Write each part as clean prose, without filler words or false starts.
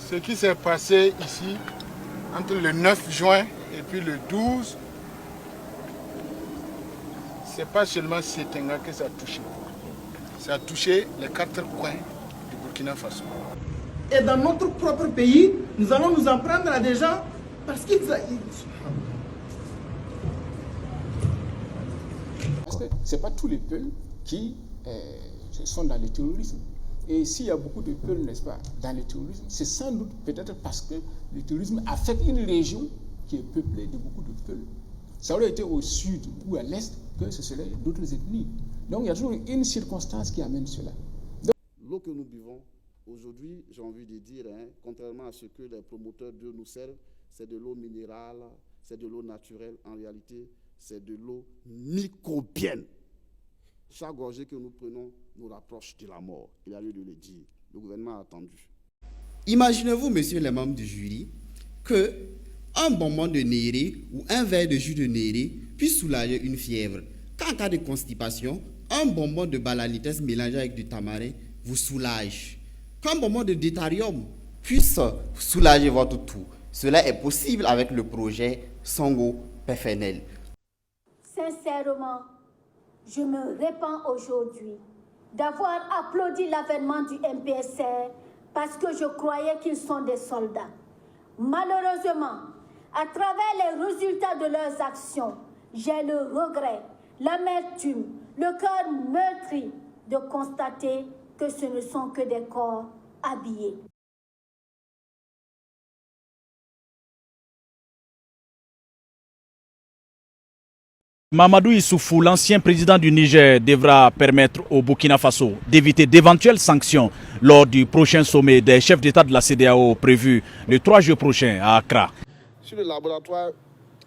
Ce qui s'est passé ici, entre le 9 juin et puis le 12, c'est pas seulement Sétenga que ça a touché. Ça a touché les 4 coins du Burkina Faso. Et dans notre propre pays, nous allons nous en prendre à des gens parce qu'ils... Parce que ce n'est pas tous les peuples qui sont dans le terrorisme. Et s'il y a beaucoup de peuples, n'est-ce pas, dans le terrorisme, c'est sans doute peut-être parce que le terrorisme affecte une région qui est peuplée de beaucoup de peuples. Ça aurait été au sud ou à l'est que ce serait d'autres ethnies. Donc il y a toujours une circonstance qui amène cela. L'eau que nous buvons, aujourd'hui, j'ai envie de dire, contrairement à ce que les promoteurs d'eau nous servent, c'est de l'eau minérale, c'est de l'eau naturelle. En réalité, c'est de l'eau microbienne. Chaque gorgée que nous prenons nous rapproche de la mort. Il a lieu de le dire. Le gouvernement a attendu. Imaginez-vous, messieurs les membres du jury, que un bonbon de néré ou un verre de jus de néré puisse soulager une fièvre. Qu'en cas de constipation, un bonbon de balanites mélangé avec du tamarin vous soulage. Qu'un bonbon de détarium puisse soulager votre toux. Cela est possible avec le projet Songo PFNL. Sincèrement, je me répands aujourd'hui d'avoir applaudi l'avènement du MPSR parce que je croyais qu'ils sont des soldats. Malheureusement, à travers les résultats de leurs actions, j'ai le regret, l'amertume, le cœur meurtri de constater que ce ne sont que des corps habillés. Mamadou Issoufou, l'ancien président du Niger, devra permettre au Burkina Faso d'éviter d'éventuelles sanctions lors du prochain sommet des chefs d'État de la CEDEAO prévu le 3 juillet prochain à Accra. Sur le laboratoire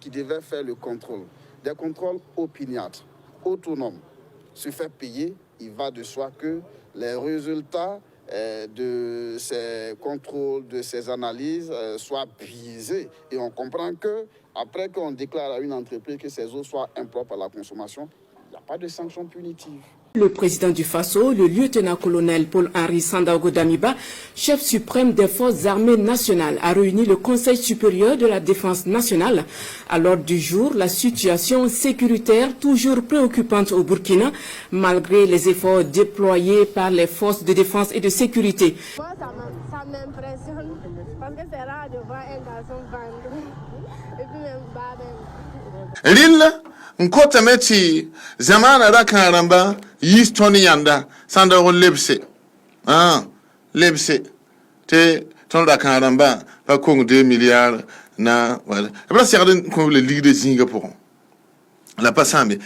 qui devait faire le contrôle, des contrôles opiniâtres, autonomes, se fait payer, il va de soi que les résultats de ces contrôles, de ces analyses soient biaisés. Et on comprend que après qu'on déclare à une entreprise que ces eaux soient impropres à la consommation, il n'y a pas de sanction punitive. Le président du Faso, le lieutenant-colonel Paul-Henri Sandaogo Damiba, chef suprême des forces armées nationales, a réuni le Conseil supérieur de la défense nationale. À l'ordre du jour, la situation sécuritaire toujours préoccupante au Burkina, malgré les efforts déployés par les forces de défense et de sécurité. Moi, ça m'impressionne parce que c'est rare de voir un garçon vendre. Et puis même bas Lille, nkota meti zamana da karamba yis toni yanda sanda ro lebse lebse te ton da karamba pa kong 2 milliards na voilà. Après c'est ko le ligue de Singapour. La pas sambe